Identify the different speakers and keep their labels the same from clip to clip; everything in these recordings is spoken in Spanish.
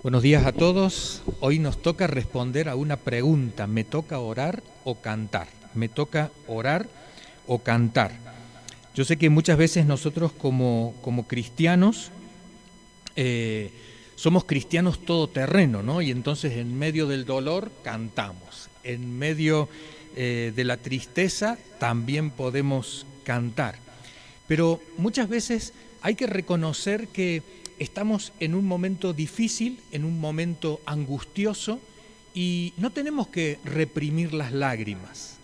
Speaker 1: Buenos días a todos. Hoy nos toca responder a una pregunta. ¿Me toca orar o cantar? ¿Me toca orar o cantar? Yo sé que muchas veces nosotros como cristianos somos cristianos todoterreno, ¿no? Y entonces en medio del dolor cantamos. En medio de la tristeza también podemos cantar. Pero muchas veces hay que reconocer que estamos en un momento difícil, en un momento angustioso, y no tenemos que reprimir las lágrimas.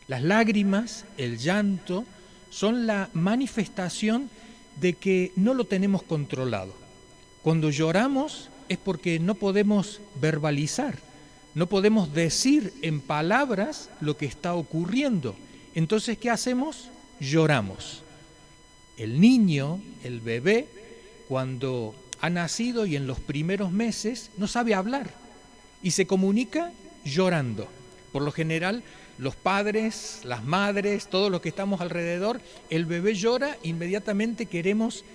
Speaker 1: Las lágrimas, el llanto, son la manifestación de que no lo tenemos controlado. Cuando lloramos es porque no podemos verbalizar, no podemos decir en palabras lo que está ocurriendo. Entonces, ¿qué hacemos? Lloramos. El niño, el bebé, cuando ha nacido y en los primeros meses no sabe hablar y se comunica llorando. Por lo general, los padres, las madres, todos los que estamos alrededor, el bebé llora, inmediatamente queremos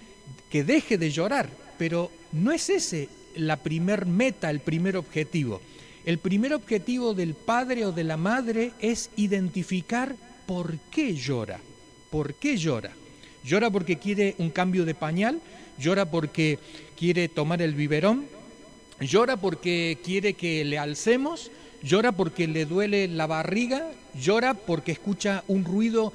Speaker 1: que deje de llorar, pero no es ese la primer meta, el primer objetivo. El primer objetivo del padre o de la madre es identificar por qué llora. ¿Por qué llora? Llora porque quiere un cambio de pañal, llora porque quiere tomar el biberón, llora porque quiere que le alcemos, llora porque le duele la barriga, llora porque escucha un ruido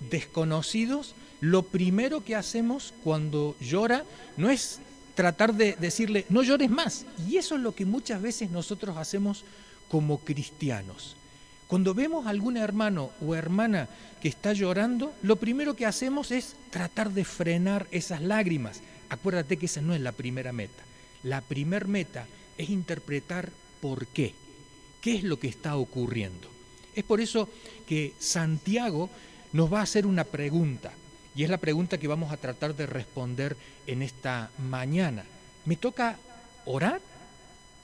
Speaker 1: desconocido. Lo primero que hacemos cuando llora no es tratar de decirle, no llores más. Y eso es lo que muchas veces nosotros hacemos como cristianos. Cuando vemos a algún hermano o hermana que está llorando, lo primero que hacemos es tratar de frenar esas lágrimas. Acuérdate que esa no es la primera meta. La primera meta es interpretar por qué. ¿Qué es lo que está ocurriendo? Es por eso que Santiago nos va a hacer una pregunta. Y es la pregunta que vamos a tratar de responder en esta mañana. ¿Me toca orar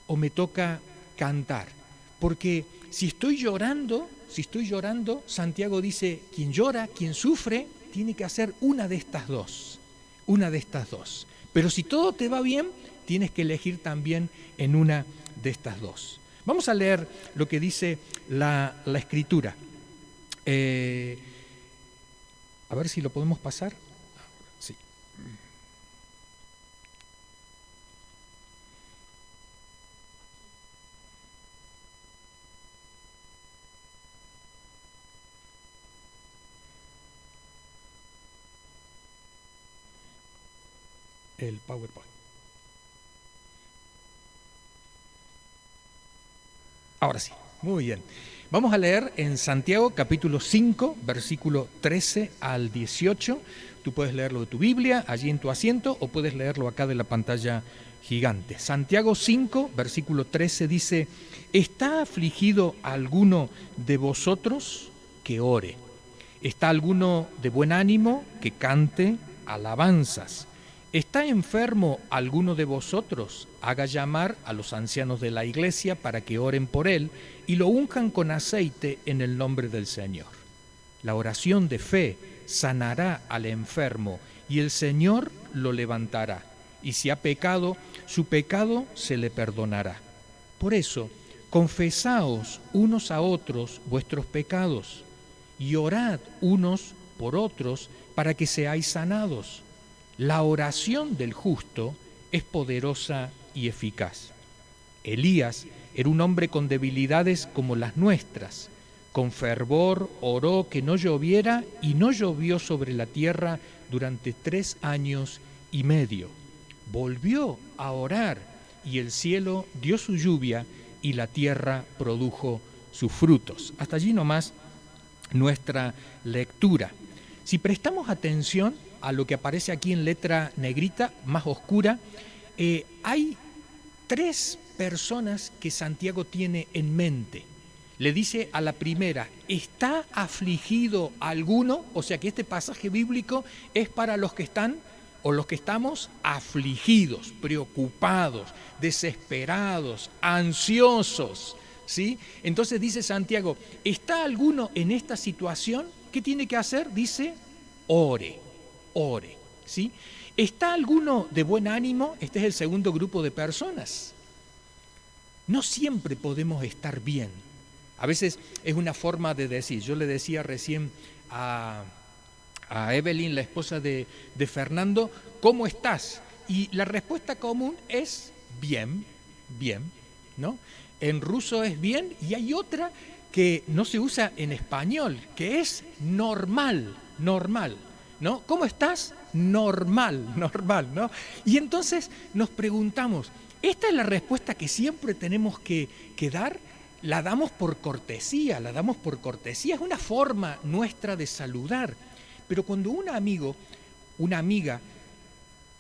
Speaker 1: o me toca cantar? Porque si estoy llorando, Santiago dice, quien llora, quien sufre, tiene que hacer una de estas dos. Pero si todo te va bien, tienes que elegir también en una de estas dos. Vamos a leer lo que dice la Escritura. A ver si lo podemos pasar. Sí. El PowerPoint. Ahora sí, muy bien. Vamos a leer en Santiago capítulo 5, versículo 13 al 18. Tú puedes leerlo de tu Biblia, allí en tu asiento, o puedes leerlo acá de la pantalla gigante. Santiago 5, versículo 13 dice, ¿está afligido alguno de vosotros? Que ore. ¿Está alguno de buen ánimo? Que cante alabanzas. ¿Está enfermo alguno de vosotros? Haga llamar a los ancianos de la iglesia para que oren por él y lo unjan con aceite en el nombre del Señor. La oración de fe sanará al enfermo y el Señor lo levantará. Y si ha pecado, su pecado se le perdonará. Por eso, confesaos unos a otros vuestros pecados y orad unos por otros para que seáis sanados. La oración del justo es poderosa y eficaz. Elías era un hombre con debilidades como las nuestras. Con fervor oró que no lloviera y no llovió sobre la tierra durante 3 años y medio. Volvió a orar y el cielo dio su lluvia y la tierra produjo sus frutos. Hasta allí nomás nuestra lectura. Si prestamos atención a lo que aparece aquí en letra negrita, más oscura, hay 3 personas que Santiago tiene en mente. Le dice a la primera, ¿está afligido alguno? O sea que este pasaje bíblico es para los que están o los que estamos afligidos, preocupados, desesperados, ansiosos, ¿sí? Entonces dice Santiago, ¿está alguno en esta situación? ¿Qué tiene que hacer? Dice, ore, ¿sí? ¿Está alguno de buen ánimo? Este es el segundo grupo de personas. no siempre podemos estar bien. A veces es una forma de decir. Yo le decía recién a Evelyn, la esposa de Fernando, ¿cómo estás? Y la respuesta común es bien, bien, ¿no? En ruso es bien, y hay otra que no se usa en español, que es normal, normal, ¿no? ¿Cómo estás? Normal, normal, ¿no? Y entonces nos preguntamos, ¿esta es la respuesta que siempre tenemos que dar? La damos por cortesía, es una forma nuestra de saludar. Pero cuando un amigo, una amiga,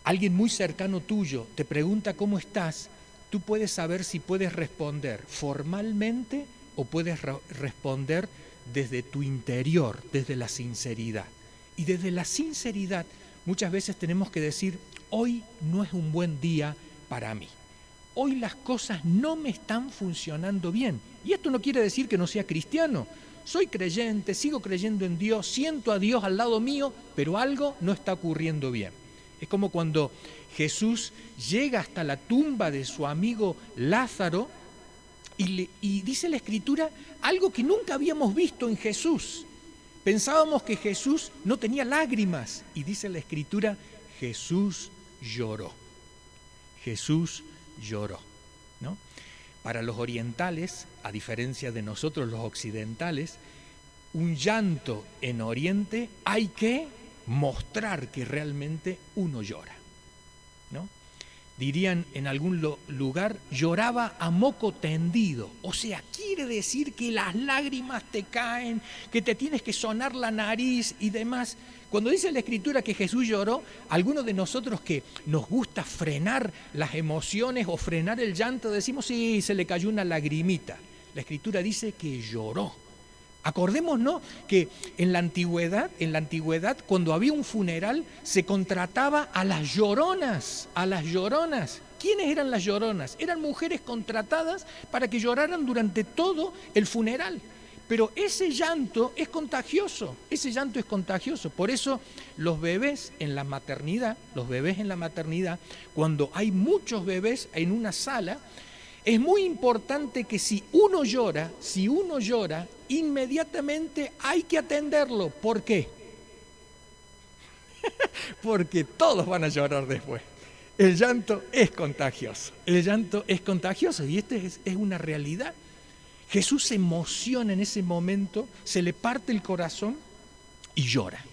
Speaker 1: alguien muy cercano tuyo te pregunta cómo estás, tú puedes saber si puedes responder formalmente o puedes responder desde tu interior, desde la sinceridad. Y desde la sinceridad muchas veces tenemos que decir, hoy no es un buen día para mí. Hoy las cosas no me están funcionando bien. Y esto no quiere decir que no sea cristiano. Soy creyente, sigo creyendo en Dios, siento a Dios al lado mío, pero algo no está ocurriendo bien. Es como cuando Jesús llega hasta la tumba de su amigo Lázaro y dice la Escritura algo que nunca habíamos visto en Jesús. Pensábamos que Jesús no tenía lágrimas y dice la Escritura, Jesús lloró. Jesús lloró, ¿no? Para los orientales, a diferencia de nosotros los occidentales, un llanto en Oriente hay que mostrar que realmente uno llora, ¿no? Dirían en algún lugar, lloraba a moco tendido. O sea, quiere decir que las lágrimas te caen, que te tienes que sonar la nariz y demás. Cuando dice la Escritura que Jesús lloró, algunos de nosotros que nos gusta frenar las emociones o frenar el llanto, decimos, sí, se le cayó una lagrimita. La Escritura dice que lloró. Acordémonos que en la antigüedad, cuando había un funeral, se contrataba a las lloronas, ¿Quiénes eran las lloronas? Eran mujeres contratadas para que lloraran durante todo el funeral. Pero ese llanto es contagioso. Por eso los bebés en la maternidad, cuando hay muchos bebés en una sala, es muy importante que si uno llora, inmediatamente hay que atenderlo. ¿Por qué? Porque todos van a llorar después. El llanto es contagioso. Y esta es una realidad. Jesús se emociona en ese momento, se le parte el corazón y llora,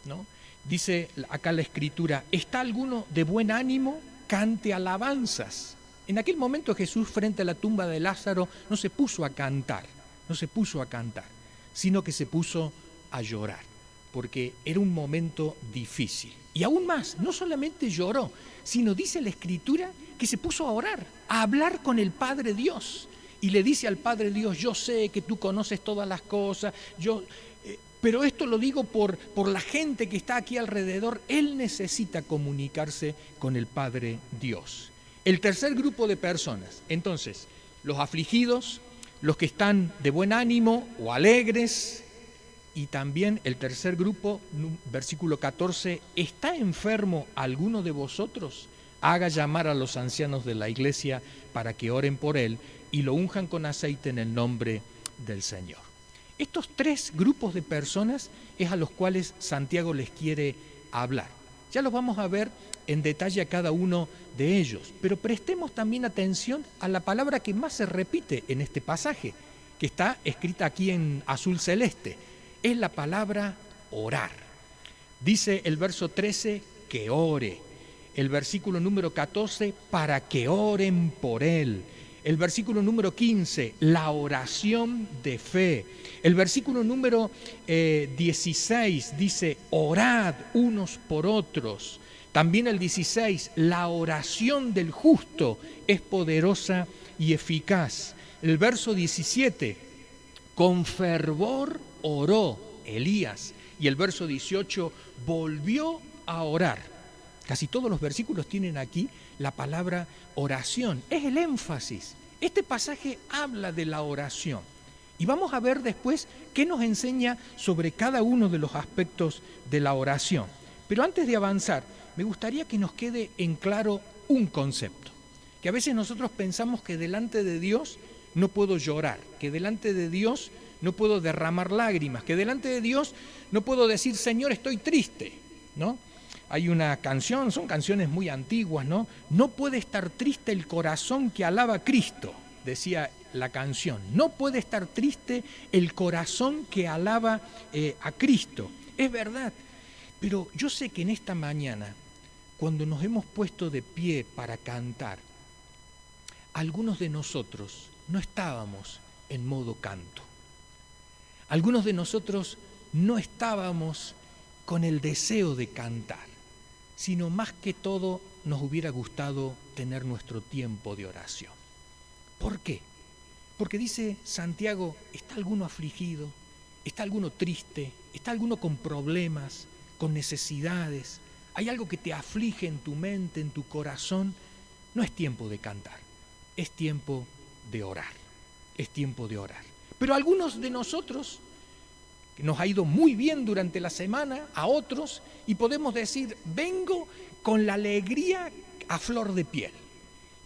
Speaker 1: ¿no? Dice acá la Escritura, ¿está alguno de buen ánimo? Cante alabanzas. En aquel momento Jesús frente a la tumba de Lázaro no se puso a cantar, sino que se puso a llorar, porque era un momento difícil. Y aún más, no solamente lloró, sino dice la Escritura que se puso a orar, a hablar con el Padre Dios. Y le dice al Padre Dios, yo sé que tú conoces todas las cosas, pero esto lo digo por la gente que está aquí alrededor. Él necesita comunicarse con el Padre Dios. El tercer grupo de personas, entonces, los afligidos, los que están de buen ánimo o alegres, y también el tercer grupo, versículo 14, ¿está enfermo alguno de vosotros? Haga llamar a los ancianos de la iglesia para que oren por él y lo unjan con aceite en el nombre del Señor. Estos tres grupos de personas es a los cuales Santiago les quiere hablar. Ya los vamos a ver en detalle a cada uno de ellos, pero prestemos también atención a la palabra que más se repite en este pasaje, que está escrita aquí en azul celeste. Es la palabra orar. Dice el verso 13 que ore. El versículo número 14, para que oren por él. El versículo número 15, la oración de fe. El versículo número 16 dice, orad unos por otros. También el 16, la oración del justo es poderosa y eficaz. El verso 17, con fervor oró Elías. Y el verso 18, volvió a orar. Casi todos los versículos tienen aquí la palabra oración. Es el énfasis. Este pasaje habla de la oración. Y vamos a ver después qué nos enseña sobre cada uno de los aspectos de la oración. Pero antes de avanzar, me gustaría que nos quede en claro un concepto. que a veces nosotros pensamos que delante de Dios no puedo llorar, que delante de Dios no puedo derramar lágrimas, que delante de Dios no puedo decir, Señor, estoy triste, ¿no? Hay una canción, son canciones muy antiguas, ¿no? No puede estar triste el corazón que alaba a Cristo, decía la canción. No puede estar triste el corazón que alaba a Cristo. Es verdad, pero yo sé que en esta mañana, cuando nos hemos puesto de pie para cantar, algunos de nosotros no estábamos en modo canto. Algunos de nosotros no estábamos con el deseo de cantar, sino más que todo nos hubiera gustado tener nuestro tiempo de oración. ¿Por qué? Porque dice Santiago, ¿está alguno afligido? ¿Está alguno triste? ¿Está alguno con problemas, con necesidades? ¿Hay algo que te aflige en tu mente, en tu corazón? No es tiempo de cantar, es tiempo de orar, es tiempo de orar. Pero algunos de nosotros, que nos ha ido muy bien durante la semana, a otros, y podemos decir, vengo con la alegría a flor de piel.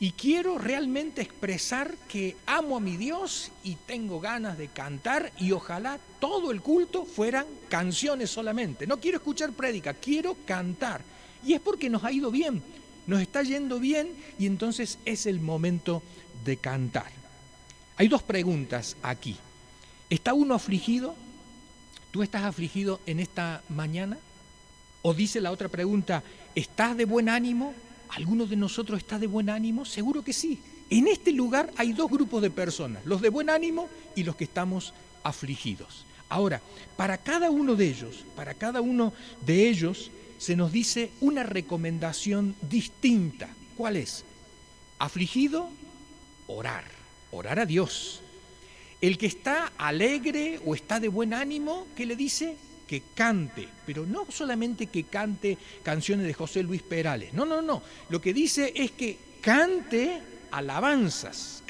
Speaker 1: Y quiero realmente expresar que amo a mi Dios y tengo ganas de cantar y ojalá todo el culto fueran canciones solamente. No quiero escuchar prédica, quiero cantar. Y es porque nos ha ido bien, nos está yendo bien y entonces es el momento de cantar. Hay dos preguntas aquí. ¿Está uno afligido? ¿Tú estás afligido en esta mañana? O dice la otra pregunta, ¿estás de buen ánimo? ¿Alguno de nosotros está de buen ánimo? Seguro que sí. En este lugar hay dos grupos de personas, los de buen ánimo y los que estamos afligidos. Ahora, para cada uno de ellos se nos dice una recomendación distinta. ¿Cuál es? Afligido, orar a Dios. El que está alegre o está de buen ánimo, ¿qué le dice? Que cante, pero no solamente que cante canciones de José Luis Perales, no. Lo que dice es que cante alabanzas.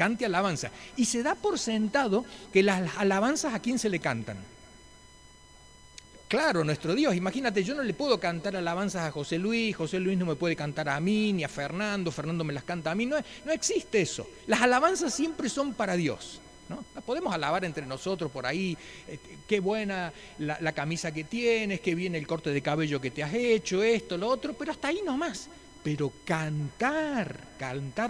Speaker 1: Y se da por sentado que las alabanzas, ¿a quién se le cantan? Claro, nuestro Dios. Imagínate, yo no le puedo cantar alabanzas a José Luis no me puede cantar a mí, ni a Fernando me las canta a mí, no existe eso. Las alabanzas siempre son para Dios, ¿no? Las podemos alabar entre nosotros por ahí, qué buena la camisa que tienes, qué bien el corte de cabello que te has hecho, esto, lo otro, pero hasta ahí nomás. Pero cantar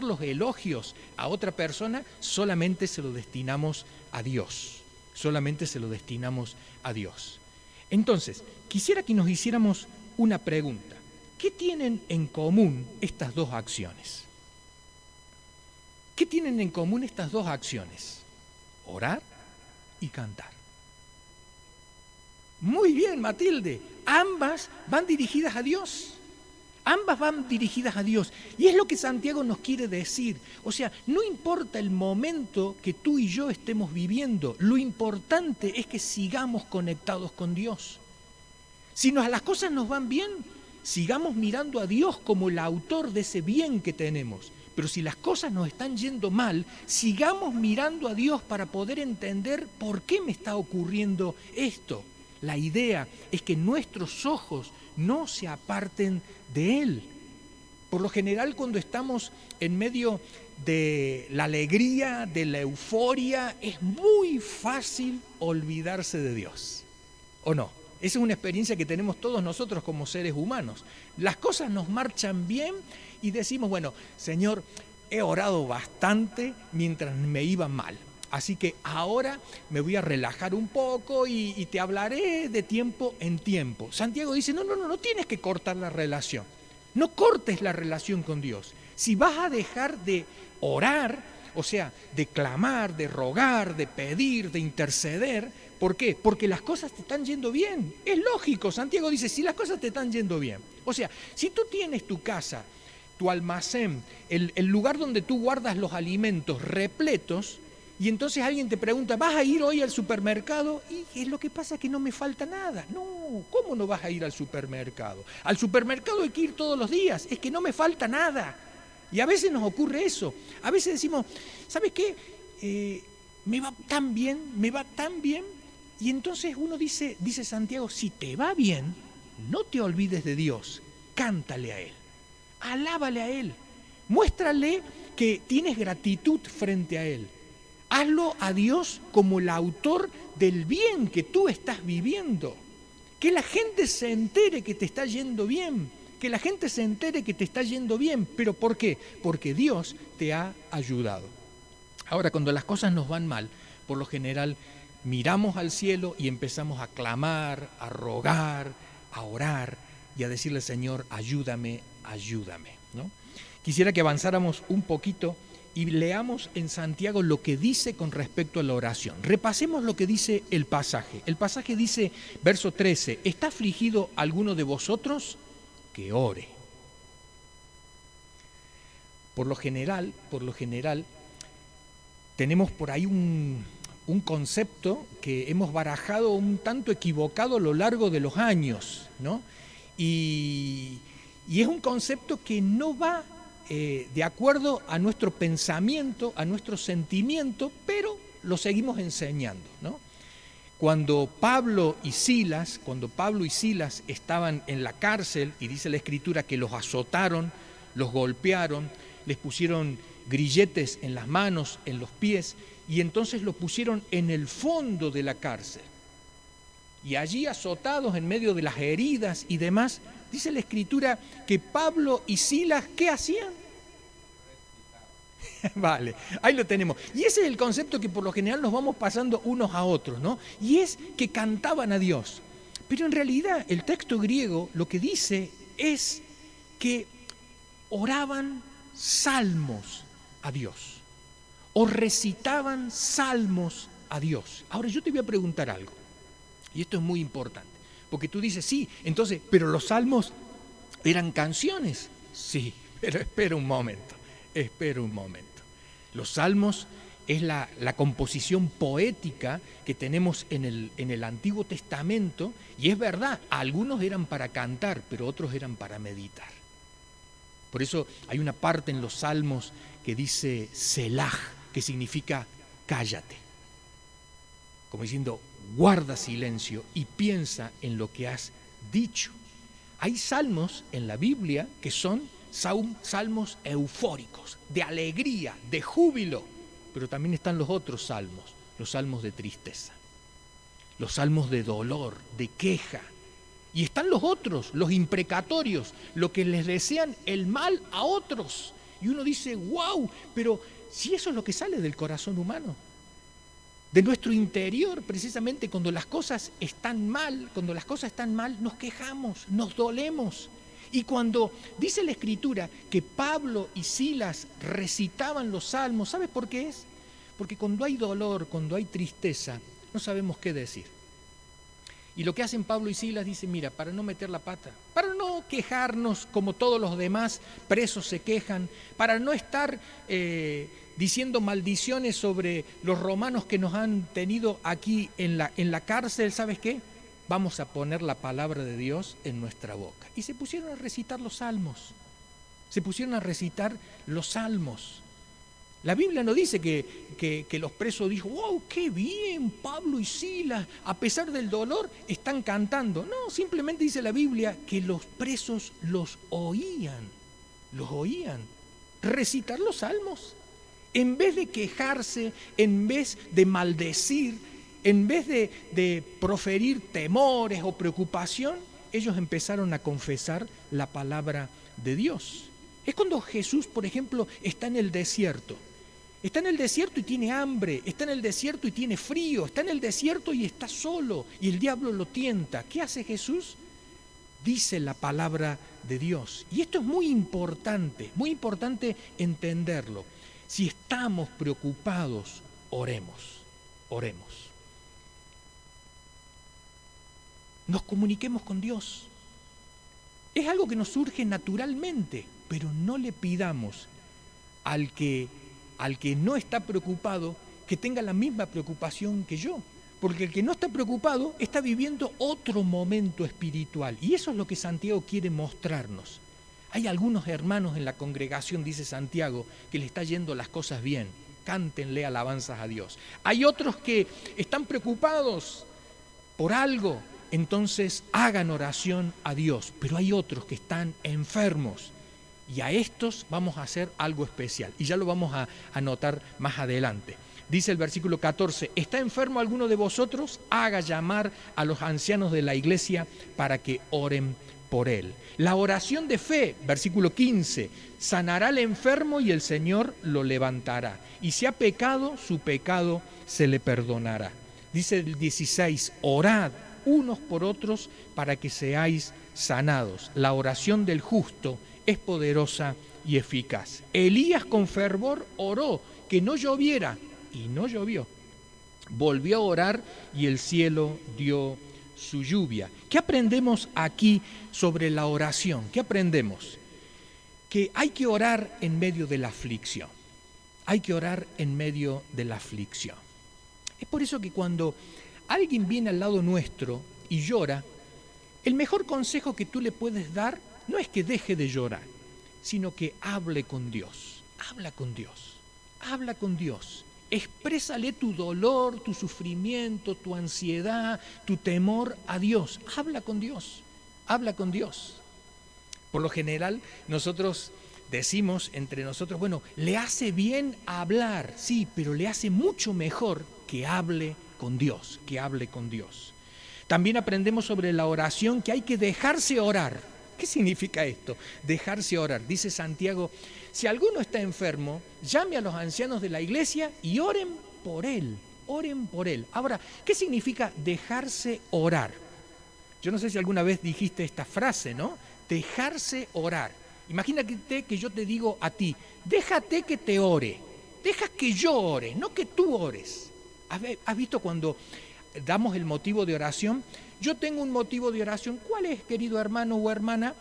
Speaker 1: los elogios a otra persona, solamente se lo destinamos a Dios, Entonces, quisiera que nos hiciéramos una pregunta. ¿Qué tienen en común estas dos acciones? ¿Qué tienen en común estas dos acciones? Orar y cantar. Muy bien, Matilde. Ambas van dirigidas a Dios. Y es lo que Santiago nos quiere decir. O sea, no importa el momento que tú y yo estemos viviendo, lo importante es que sigamos conectados con Dios. Si las cosas nos van bien, sigamos mirando a Dios como el autor de ese bien que tenemos. Pero si las cosas nos están yendo mal, sigamos mirando a Dios para poder entender por qué me está ocurriendo esto. La idea es que nuestros ojos no se aparten de Él. Por lo general, cuando estamos en medio de la alegría, de la euforia, es muy fácil olvidarse de Dios. ¿O no? Esa es una experiencia que tenemos todos nosotros como seres humanos. Las cosas nos marchan bien y decimos, bueno, Señor, he orado bastante mientras me iba mal. Así que ahora me voy a relajar un poco y te hablaré de tiempo en tiempo. Santiago dice, no tienes que cortar la relación. No cortes la relación con Dios. Si vas a dejar de orar, o sea, de clamar, de rogar, de pedir, de interceder, ¿por qué? Porque las cosas te están yendo bien. Es lógico, Santiago dice, si las cosas te están yendo bien. O sea, si tú tienes tu casa, tu almacén, el lugar donde tú guardas los alimentos repletos, y entonces alguien te pregunta, ¿vas a ir hoy al supermercado? Y es lo que pasa que no me falta nada. No, ¿cómo no vas a ir al supermercado? Al supermercado hay que ir todos los días, es que no me falta nada. Y a veces nos ocurre eso. A veces decimos, ¿sabes qué? Me va tan bien. Y entonces uno dice Santiago, si te va bien, no te olvides de Dios, cántale a Él, alábale a Él. Muéstrale que tienes gratitud frente a Él. Hazlo a Dios como el autor del bien que tú estás viviendo. Que la gente se entere que te está yendo bien. Que la gente se entere que te está yendo bien. ¿Pero por qué? Porque Dios te ha ayudado. Ahora, cuando las cosas nos van mal, por lo general miramos al cielo y empezamos a clamar, a rogar, a orar y a decirle, Señor, ayúdame, ayúdame, ¿no? Quisiera que avanzáramos un poquito y leamos en Santiago lo que dice con respecto a la oración. Repasemos lo que dice el pasaje. El pasaje dice, verso 13, ¿está afligido alguno de vosotros? Que ore. Por lo general, tenemos por ahí un concepto que hemos barajado un tanto equivocado a lo largo de los años, ¿no? Y es un concepto que no va de acuerdo a nuestro pensamiento, a nuestro sentimiento, pero lo seguimos enseñando, ¿no? Cuando Pablo y Silas estaban en la cárcel, y dice la Escritura que los azotaron, los golpearon, les pusieron grilletes en las manos, en los pies, y entonces los pusieron en el fondo de la cárcel. Y allí azotados en medio de las heridas y demás, dice la Escritura que Pablo y Silas, ¿qué hacían? Vale, ahí lo tenemos. Y ese es el concepto que por lo general nos vamos pasando unos a otros, ¿no? Y es que cantaban a Dios. Pero en realidad el texto griego lo que dice es que oraban salmos a Dios o recitaban salmos a Dios. Ahora yo te voy a preguntar algo, y esto es muy importante, porque tú dices, sí, entonces, pero los salmos eran canciones. Sí, pero espera un momento. Los salmos es la composición poética que tenemos en el Antiguo Testamento, y es verdad, algunos eran para cantar, pero otros eran para meditar. Por eso hay una parte en los salmos que dice Selah, que significa cállate. Como diciendo, guarda silencio y piensa en lo que has dicho. Hay salmos en la Biblia que son salmos eufóricos, de alegría, de júbilo, pero también están los otros salmos, los salmos de tristeza, los salmos de dolor, de queja. Y están los otros, los imprecatorios, lo que les desean el mal a otros. Y uno dice, wow, pero si eso es lo que sale del corazón humano, de nuestro interior, precisamente cuando las cosas están mal, nos quejamos, nos dolemos. Y cuando dice la Escritura que Pablo y Silas recitaban los salmos, ¿sabes por qué es? Porque cuando hay dolor, cuando hay tristeza, no sabemos qué decir. Y lo que hacen Pablo y Silas, dicen, mira, para no meter la pata, para no quejarnos como todos los demás presos se quejan, para no estar diciendo maldiciones sobre los romanos que nos han tenido aquí en la cárcel, ¿sabes qué? Vamos a poner la palabra de Dios en nuestra boca. Y se pusieron a recitar los salmos. La Biblia no dice que los presos dijo, wow, qué bien, Pablo y Silas, a pesar del dolor, están cantando. No, simplemente dice la Biblia que los presos los oían recitar los salmos. En vez de quejarse, en vez de maldecir, en vez de proferir temores o preocupación, ellos empezaron a confesar la palabra de Dios. Es cuando Jesús, por ejemplo, está en el desierto. Está en el desierto y tiene hambre, está en el desierto y tiene frío, está en el desierto y está solo y el diablo lo tienta. ¿Qué hace Jesús? Dice la palabra de Dios. Y esto es muy importante entenderlo. Si estamos preocupados, oremos. Nos comuniquemos con Dios. Es algo que nos surge naturalmente, pero no le pidamos al que no está preocupado que tenga la misma preocupación que yo. Porque el que no está preocupado está viviendo otro momento espiritual. Y eso es lo que Santiago quiere mostrarnos. Hay algunos hermanos en la congregación, dice Santiago, que le está yendo las cosas bien. Cántenle alabanzas a Dios. Hay otros que están preocupados por algo, entonces hagan oración a Dios. Pero hay otros que están enfermos Y a estos vamos a hacer algo especial. Y ya lo vamos a notar más adelante. Dice el versículo 14, ¿está enfermo alguno de vosotros? Haga llamar a los ancianos de la iglesia para que oren por él. La oración de fe, versículo 15, sanará al enfermo y el Señor lo levantará. Y si ha pecado, su pecado se le perdonará. Dice el 16, orad unos por otros para que seáis sanados. La oración del justo es poderosa y eficaz. Elías con fervor oró que no lloviera y no llovió. Volvió a orar y el cielo dio su lluvia. ¿Qué aprendemos aquí sobre la oración? ¿Qué aprendemos? Que hay que orar en medio de la aflicción. Hay que orar en medio de la aflicción. Es por eso que cuando alguien viene al lado nuestro y llora, el mejor consejo que tú le puedes dar no es que deje de llorar, sino que hable con Dios. Habla con Dios. Habla con Dios. Exprésale tu dolor, tu sufrimiento, tu ansiedad, tu temor a Dios. Habla con Dios. Habla con Dios. Por lo general, nosotros decimos entre nosotros, bueno, le hace bien hablar, sí, pero le hace mucho mejor que hable con Dios, que hable con Dios. También aprendemos sobre la oración que hay que dejarse orar. ¿Qué significa esto? Dejarse orar. Dice Santiago, si alguno está enfermo, llame a los ancianos de la iglesia y oren por él. Oren por él. Ahora, ¿qué significa dejarse orar? Yo no sé si alguna vez dijiste esta frase, ¿no? Dejarse orar. Imagínate que yo te digo a ti, déjate que te ore. Deja que yo ore, no que tú ores. ¿Has visto cuando damos el motivo de oración? Yo tengo un motivo de oración. ¿Cuál es, querido hermano o hermana?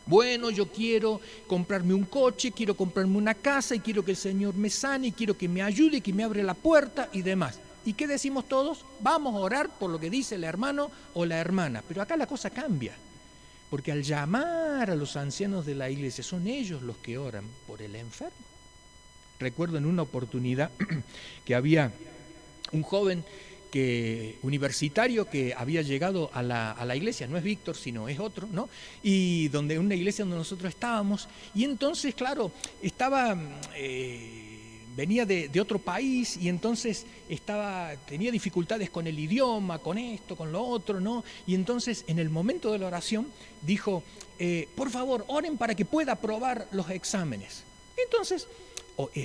Speaker 1: Bueno, yo quiero comprarme un coche, quiero comprarme una casa y quiero que el Señor me sane y quiero que me ayude y que me abra la puerta y demás. ¿Y qué decimos todos? Vamos a orar por lo que dice el hermano o la hermana. Pero acá la cosa cambia, porque al llamar a los ancianos de la iglesia son ellos los que oran por el enfermo. Recuerdo en una oportunidad que había un joven universitario que había llegado a la iglesia, no es Víctor, sino es otro, ¿no? Y una iglesia donde nosotros estábamos, y entonces, claro, venía de otro país y entonces tenía dificultades con el idioma, con esto, con lo otro, ¿no? Y entonces en el momento de la oración dijo, por favor, oren para que pueda aprobar los exámenes. Entonces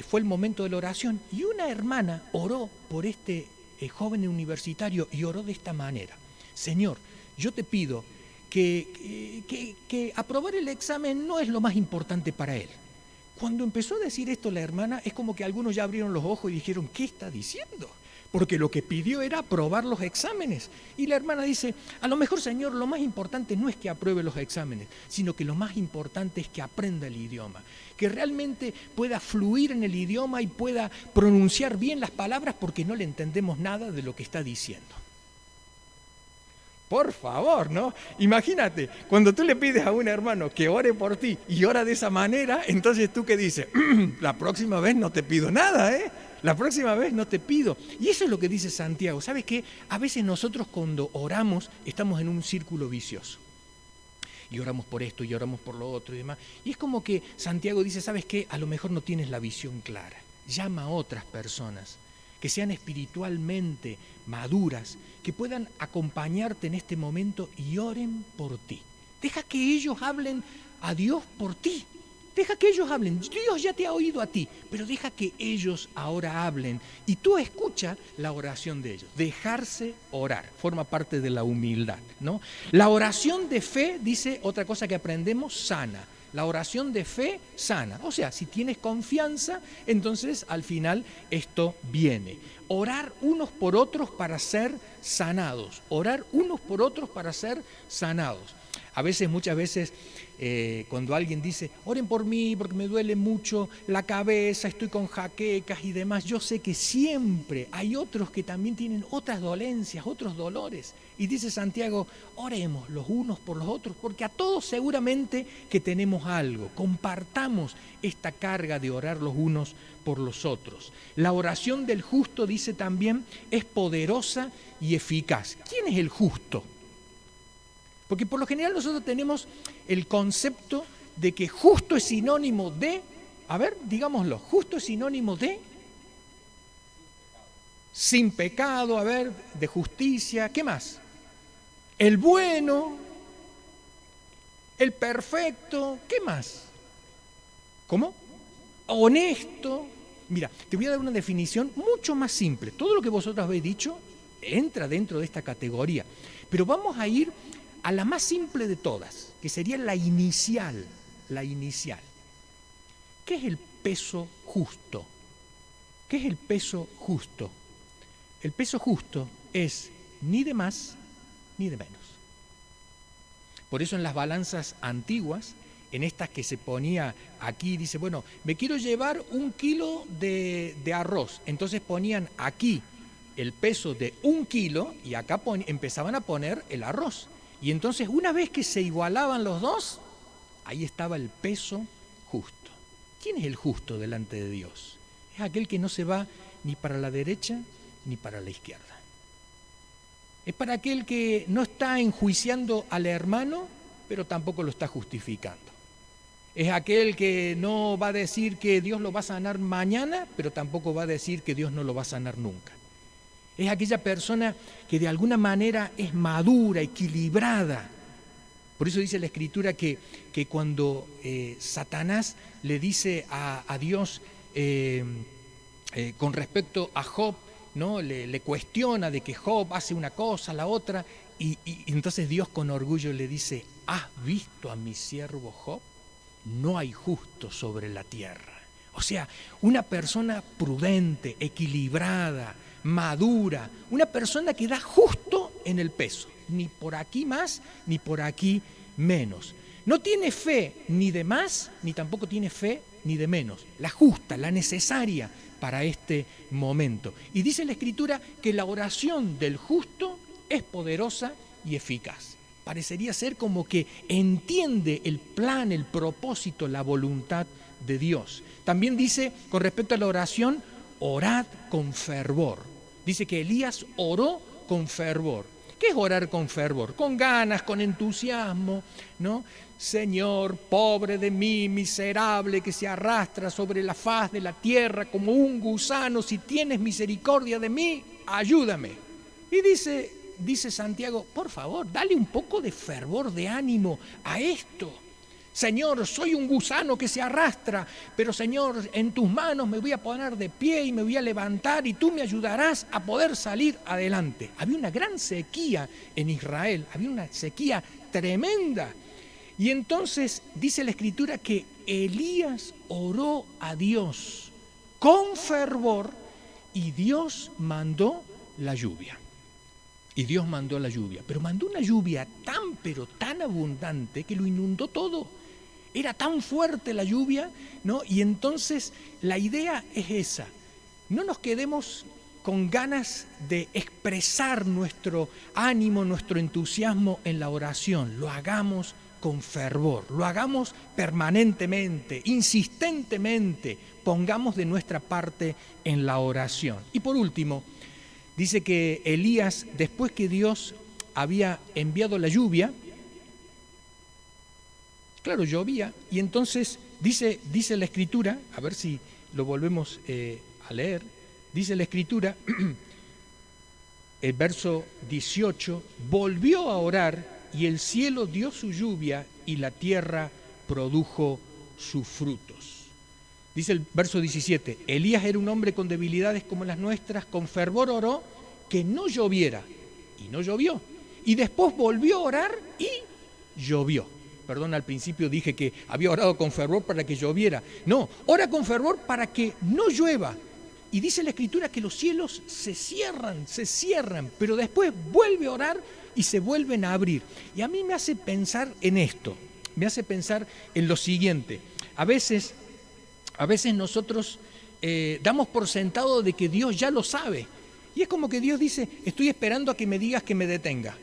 Speaker 1: fue el momento de la oración y una hermana oró por este joven universitario y oró de esta manera: Señor, yo te pido que aprobar el examen no es lo más importante para él. Cuando empezó a decir esto la hermana, es como que algunos ya abrieron los ojos y dijeron, ¿qué está diciendo? Porque lo que pidió era aprobar los exámenes. Y la hermana dice, a lo mejor, Señor, lo más importante no es que apruebe los exámenes, sino que lo más importante es que aprenda el idioma, que realmente pueda fluir en el idioma y pueda pronunciar bien las palabras porque no le entendemos nada de lo que está diciendo. Por favor, ¿no? Imagínate, cuando tú le pides a un hermano que ore por ti y ora de esa manera, entonces tú ¿qué dices? La próxima vez no te pido nada, ¿eh? La próxima vez no te pido. Y eso es lo que dice Santiago. ¿Sabes qué? A veces nosotros cuando oramos estamos en un círculo vicioso. Y oramos por esto y oramos por lo otro y demás. Y es como que Santiago dice, ¿sabes qué? A lo mejor no tienes la visión clara. Llama a otras personas que sean espiritualmente maduras, que puedan acompañarte en este momento y oren por ti. Deja que ellos hablen a Dios por ti. Deja que ellos hablen. Dios ya te ha oído a ti, pero deja que ellos ahora hablen y tú escucha la oración de ellos. Dejarse orar forma parte de la humildad, ¿no? La oración de fe, dice otra cosa que aprendemos, sana. La oración de fe sana. O sea, si tienes confianza, entonces al final esto viene. Orar unos por otros para ser sanados. Orar unos por otros para ser sanados. Muchas veces, cuando alguien dice, oren por mí porque me duele mucho la cabeza, estoy con jaquecas y demás, yo sé que siempre hay otros que también tienen otras dolencias, otros dolores. Y dice Santiago, oremos los unos por los otros, porque a todos seguramente que tenemos algo. Compartamos esta carga de orar los unos por los otros. La oración del justo, dice también, es poderosa y eficaz. ¿Quién es el justo? Porque por lo general nosotros tenemos el concepto de que justo es sinónimo de, a ver, digámoslo, justo es sinónimo de sin pecado, a ver, de justicia, ¿qué más? El bueno, el perfecto, ¿qué más? ¿Cómo? Honesto. Mira, te voy a dar una definición mucho más simple. Todo lo que vosotros habéis dicho entra dentro de esta categoría. Pero vamos a ir a la más simple de todas, que sería la inicial. La inicial. ¿Qué es el peso justo? ¿Qué es el peso justo? El peso justo es ni de más ni de menos. Por eso en las balanzas antiguas, en estas que se ponía aquí, dice, bueno, me quiero llevar 1 kilo de arroz. Entonces ponían aquí el peso de 1 kilo y acá empezaban a poner el arroz. Y entonces una vez que se igualaban los dos, ahí estaba el peso justo. ¿Quién es el justo delante de Dios? Es aquel que no se va ni para la derecha ni para la izquierda. Es para aquel que no está enjuiciando al hermano, pero tampoco lo está justificando. Es aquel que no va a decir que Dios lo va a sanar mañana, pero tampoco va a decir que Dios no lo va a sanar nunca. Es aquella persona que de alguna manera es madura, equilibrada. Por eso dice la Escritura que cuando Satanás le dice a Dios con respecto a Job, ¿no? Le cuestiona de que Job hace una cosa, la otra, y entonces Dios con orgullo le dice, ¿has visto a mi siervo Job? No hay justo sobre la tierra. O sea, una persona prudente, equilibrada, madura, una persona que da justo en el peso, ni por aquí más, ni por aquí menos. No tiene fe ni de más, ni tampoco tiene fe ni de menos, la justa, la necesaria para este momento. Y dice la Escritura que la oración del justo es poderosa y eficaz. Parecería ser como que entiende el plan, el propósito, la voluntad de Dios. También dice, con respecto a la oración, orad con fervor. Dice que Elías oró con fervor. ¿Qué es orar con fervor? Con ganas, con entusiasmo, ¿no? Señor, pobre de mí, miserable, que se arrastra sobre la faz de la tierra como un gusano, si tienes misericordia de mí, ayúdame. Y dice Santiago, por favor, dale un poco de fervor, de ánimo a esto. Señor, soy un gusano que se arrastra, pero Señor, en tus manos me voy a poner de pie y me voy a levantar y tú me ayudarás a poder salir adelante. Había una gran sequía en Israel, había una sequía tremenda. Y entonces dice la Escritura que Elías oró a Dios con fervor y Dios mandó la lluvia. Y Dios mandó la lluvia, pero mandó una lluvia tan pero tan abundante que lo inundó todo. Era tan fuerte la lluvia, ¿no? Y entonces la idea es esa. No nos quedemos con ganas de expresar nuestro ánimo, nuestro entusiasmo en la oración. Lo hagamos con fervor, lo hagamos permanentemente, insistentemente. Pongamos de nuestra parte en la oración. Y por último, dice que Elías, después que Dios había enviado la lluvia, claro, llovía, y entonces dice la Escritura, a ver si lo volvemos a leer, dice la Escritura, el verso 18, volvió a orar y el cielo dio su lluvia y la tierra produjo sus frutos. Dice el verso 17, Elías era un hombre con debilidades como las nuestras, con fervor oró que no lloviera, y no llovió. Y después volvió a orar y llovió. Perdón, al principio dije que había orado con fervor para que lloviera. No, ora con fervor para que no llueva. Y dice la Escritura que los cielos se cierran, pero después vuelve a orar y se vuelven a abrir. Y a mí me hace pensar en esto, me hace pensar en lo siguiente. A veces nosotros damos por sentado de que Dios ya lo sabe. Y es como que Dios dice, estoy esperando a que me digas que me detenga.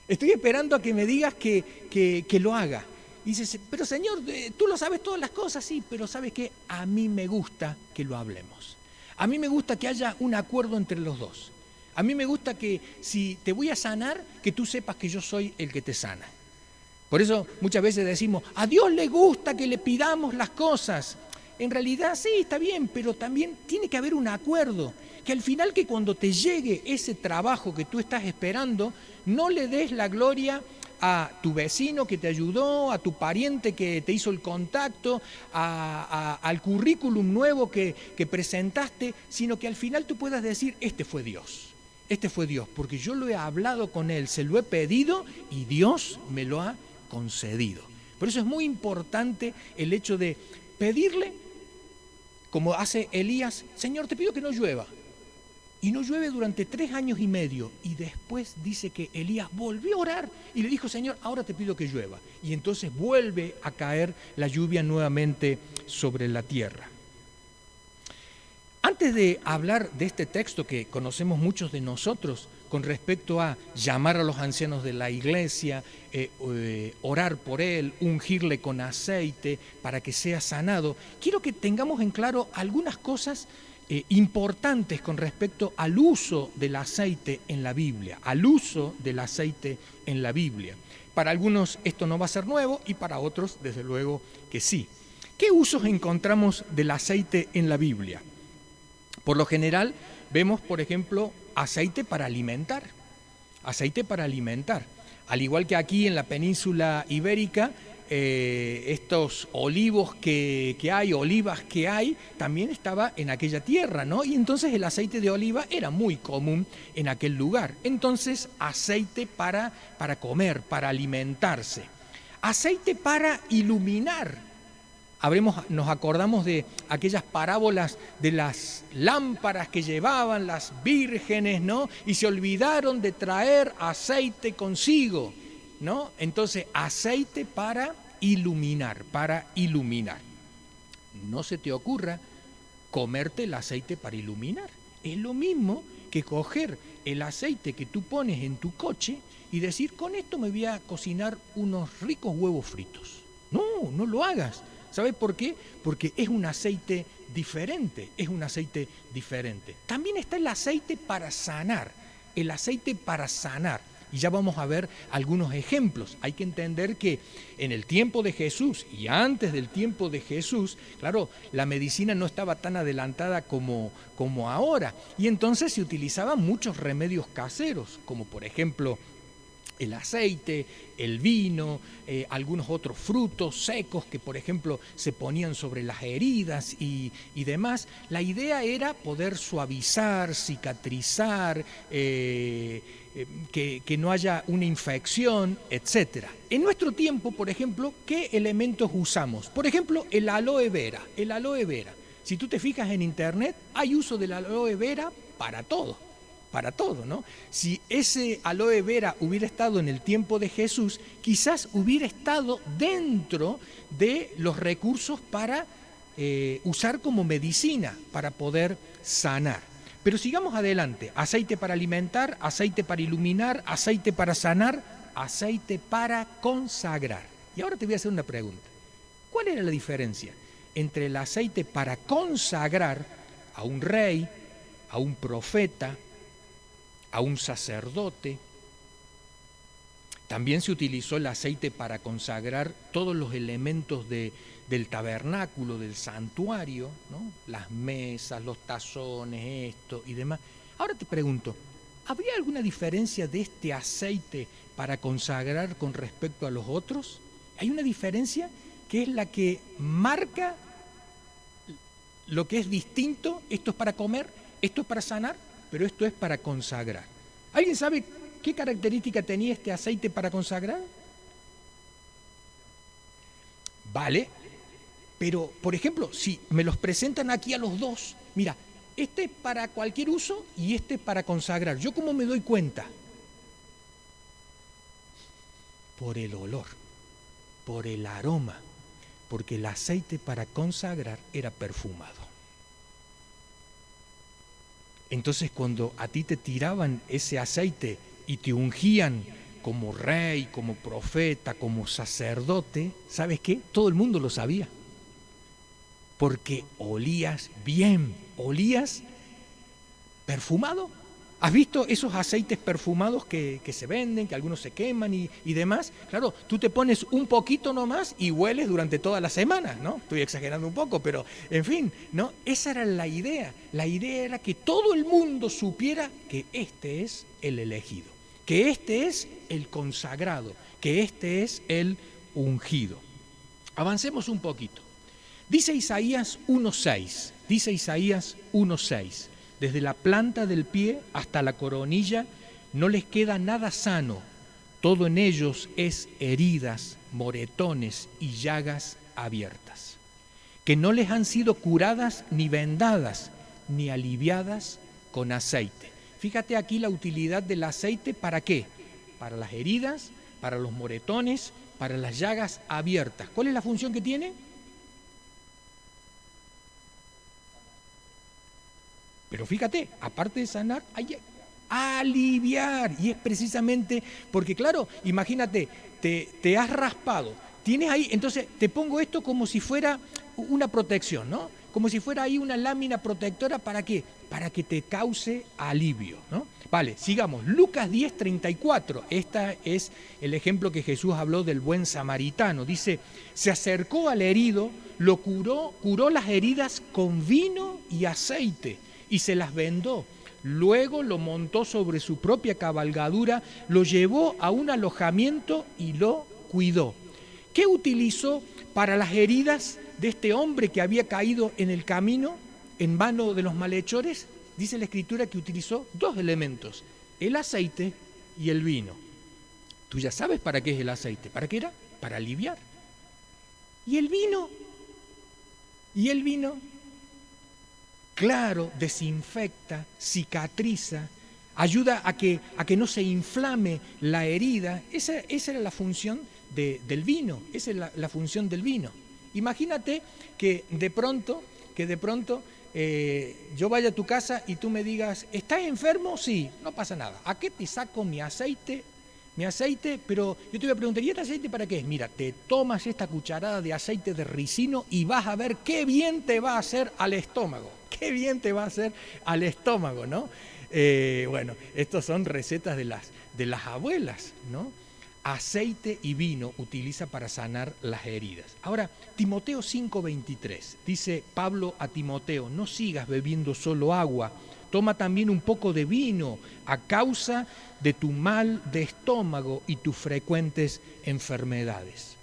Speaker 1: Estoy esperando a que me digas que lo haga. Y dices, pero Señor, tú lo sabes todas las cosas, sí, pero ¿sabes qué? A mí me gusta que lo hablemos. A mí me gusta que haya un acuerdo entre los dos. A mí me gusta que si te voy a sanar, que tú sepas que yo soy el que te sana. Por eso muchas veces decimos, a Dios le gusta que le pidamos las cosas. En realidad sí, está bien, pero también tiene que haber un acuerdo, que al final que cuando te llegue ese trabajo que tú estás esperando, no le des la gloria a tu vecino que te ayudó, a tu pariente que te hizo el contacto, al currículum nuevo que presentaste, sino que al final tú puedas decir, este fue Dios, porque yo lo he hablado con Él, se lo he pedido y Dios me lo ha concedido. Por eso es muy importante el hecho de pedirle, como hace Elías, Señor, te pido que no llueva. Y no llueve durante 3 años y medio. Y después dice que Elías volvió a orar y le dijo, Señor, ahora te pido que llueva. Y entonces vuelve a caer la lluvia nuevamente sobre la tierra. Antes de hablar de este texto que conocemos muchos de nosotros con respecto a llamar a los ancianos de la iglesia, orar por él, ungirle con aceite para que sea sanado, quiero que tengamos en claro algunas cosas importantes con respecto al uso del aceite en la Biblia, Para algunos esto no va a ser nuevo y para otros, desde luego, que sí. ¿Qué usos encontramos del aceite en la Biblia? Por lo general, vemos, por ejemplo, aceite para alimentar. Al igual que aquí en la península ibérica, estos olivas que hay, también estaba en aquella tierra, ¿no? Y entonces el aceite de oliva era muy común en aquel lugar. Entonces, aceite para comer, para alimentarse. Aceite para iluminar. Nos acordamos de aquellas parábolas de las lámparas que llevaban las vírgenes, ¿no? Y se olvidaron de traer aceite consigo, ¿no? Entonces, aceite para iluminar. No se te ocurra comerte el aceite para iluminar. Es lo mismo que coger el aceite que tú pones en tu coche y decir, con esto me voy a cocinar unos ricos huevos fritos. No lo hagas. ¿Sabes por qué? Porque es un aceite diferente, También está el aceite para sanar, Y ya vamos a ver algunos ejemplos. Hay que entender que en el tiempo de Jesús y antes del tiempo de Jesús, claro, la medicina no estaba tan adelantada como ahora. Y entonces se utilizaban muchos remedios caseros, como por ejemplo el aceite, el vino, algunos otros frutos secos que, por ejemplo, se ponían sobre las heridas y demás. La idea era poder suavizar, cicatrizar, que no haya una infección, etc. En nuestro tiempo, por ejemplo, ¿qué elementos usamos? Por ejemplo, el aloe vera. Si tú te fijas en internet, hay uso del aloe vera para todo, ¿no? Si ese aloe vera hubiera estado en el tiempo de Jesús, quizás hubiera estado dentro de los recursos para usar como medicina, para poder sanar. Pero sigamos adelante. Aceite para alimentar, aceite para iluminar, aceite para sanar, aceite para consagrar. Y ahora te voy a hacer una pregunta. ¿Cuál era la diferencia entre el aceite para consagrar a un rey, a un profeta, a un sacerdote? También se utilizó el aceite para consagrar todos los elementos del tabernáculo, del santuario, ¿no? Las mesas, los tazones, esto y demás. Ahora te pregunto, ¿habría alguna diferencia de este aceite para consagrar con respecto a los otros? Hay una diferencia que es la que marca lo que es distinto. Esto es para comer, esto es para sanar, pero esto es para consagrar. ¿Alguien sabe qué característica tenía este aceite para consagrar? Vale, pero por ejemplo, si me los presentan aquí a los dos, mira, este es para cualquier uso y este es para consagrar. ¿Yo cómo me doy cuenta? Por el olor, por el aroma, porque el aceite para consagrar era perfumado. Entonces cuando a ti te tiraban ese aceite y te ungían como rey, como profeta, como sacerdote, ¿sabes qué? Todo el mundo lo sabía. Porque olías bien, olías perfumado, ¿Has visto esos aceites perfumados que se venden, que algunos se queman y demás? Claro, tú te pones un poquito nomás y hueles durante toda la semana, ¿no? Estoy exagerando un poco, pero en fin, ¿no? Esa era la idea. La idea era que todo el mundo supiera que este es el elegido, que este es el consagrado, que este es el ungido. Avancemos un poquito. Dice Isaías 1:6, desde la planta del pie hasta la coronilla no les queda nada sano, todo en ellos es heridas, moretones y llagas abiertas, que no les han sido curadas ni vendadas, ni aliviadas con aceite. Fíjate aquí la utilidad del aceite, ¿para qué? Para las heridas, para los moretones, para las llagas abiertas. ¿Cuál es la función que tiene? Pero fíjate, aparte de sanar, hay aliviar. Y es precisamente porque, claro, imagínate, te has raspado, tienes ahí, entonces te pongo esto como si fuera una protección, ¿no? Como si fuera ahí una lámina protectora, ¿para qué? Para que te cause alivio, ¿no? Vale, sigamos. Lucas 10:34. Este es el ejemplo que Jesús habló del buen samaritano. Dice, se acercó al herido, lo curó las heridas con vino y aceite y se las vendó. Luego lo montó sobre su propia cabalgadura, lo llevó a un alojamiento y lo cuidó. ¿Qué utilizó para las heridas de este hombre que había caído en el camino, en mano de los malhechores? Dice la Escritura que utilizó dos elementos, el aceite y el vino. Tú ya sabes para qué es el aceite. ¿Para qué era? Para aliviar. ¿Y el vino? ¿Y el vino? Claro, desinfecta, cicatriza, ayuda a que no se inflame la herida. Esa era la función del vino, esa es la función del vino. Imagínate que de pronto yo vaya a tu casa y tú me digas, ¿estás enfermo? Sí, no pasa nada. ¿A qué te saco mi aceite? Pero yo te voy a preguntar, ¿y este aceite para qué es? Mira, te tomas esta cucharada de aceite de ricino y vas a ver qué bien te va a hacer al estómago. Qué bien te va a hacer al estómago, ¿no? Bueno, estas son recetas de las abuelas, ¿no? Aceite y vino utiliza para sanar las heridas. Ahora, Timoteo 5:23, dice Pablo a Timoteo, no sigas bebiendo solo agua, toma también un poco de vino a causa de tu mal de estómago y tus frecuentes enfermedades.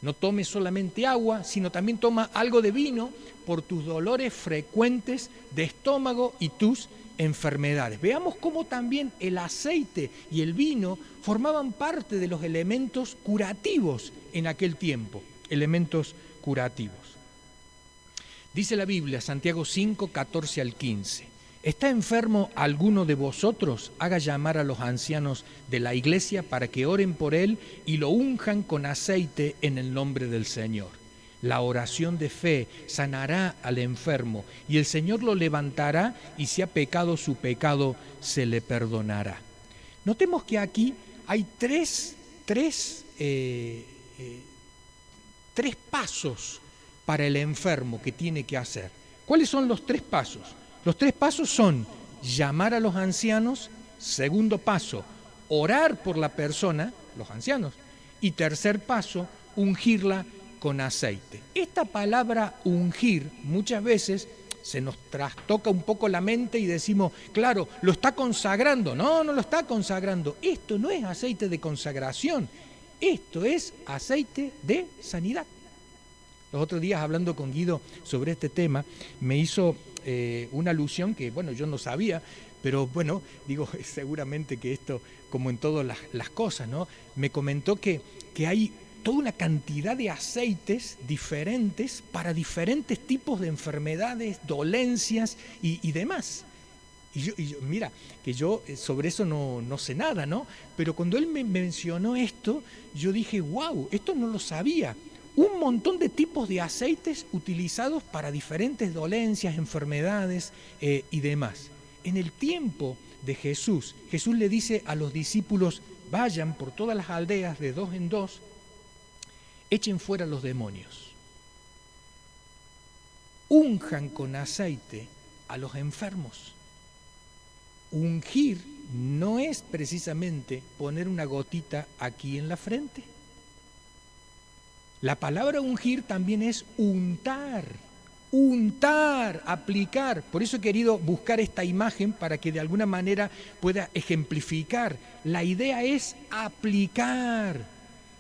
Speaker 1: No tomes solamente agua, sino también toma algo de vino por tus dolores frecuentes de estómago y tus enfermedades. Veamos cómo también el aceite y el vino formaban parte de los elementos curativos en aquel tiempo, elementos curativos. Dice la Biblia, Santiago 5, 14 al 15. ¿Está enfermo alguno de vosotros? Haga llamar a los ancianos de la iglesia para que oren por él y lo unjan con aceite en el nombre del Señor. La oración de fe sanará al enfermo y el Señor lo levantará y si ha pecado su pecado se le perdonará. Notemos que aquí hay tres pasos para el enfermo que tiene que hacer. ¿Cuáles son los tres pasos? Los tres pasos son llamar a los ancianos, segundo paso, orar por la persona, los ancianos, y tercer paso, ungirla con aceite. Esta palabra ungir muchas veces se nos trastoca un poco la mente y decimos, claro, lo está consagrando. No, no lo está consagrando. Esto no es aceite de consagración, esto es aceite de sanidad. Los otros días hablando con Guido sobre este tema, me hizo una alusión que, bueno, yo no sabía, pero bueno, digo, seguramente que esto, como en todas las cosas, ¿no? Me comentó que hay toda una cantidad de aceites diferentes para diferentes tipos de enfermedades, dolencias y demás. Y yo, mira, que yo sobre eso no sé nada, ¿no? Pero cuando él me mencionó esto, yo dije, wow, esto no lo sabía. Un montón de tipos de aceites utilizados para diferentes dolencias, enfermedades y demás. En el tiempo de Jesús, Jesús le dice a los discípulos, vayan por todas las aldeas de dos en dos, echen fuera los demonios, unjan con aceite a los enfermos ungir no es precisamente poner una gotita aquí en la frente. La palabra ungir también es untar, aplicar. Por eso he querido buscar esta imagen para que de alguna manera pueda ejemplificar. La idea es aplicar.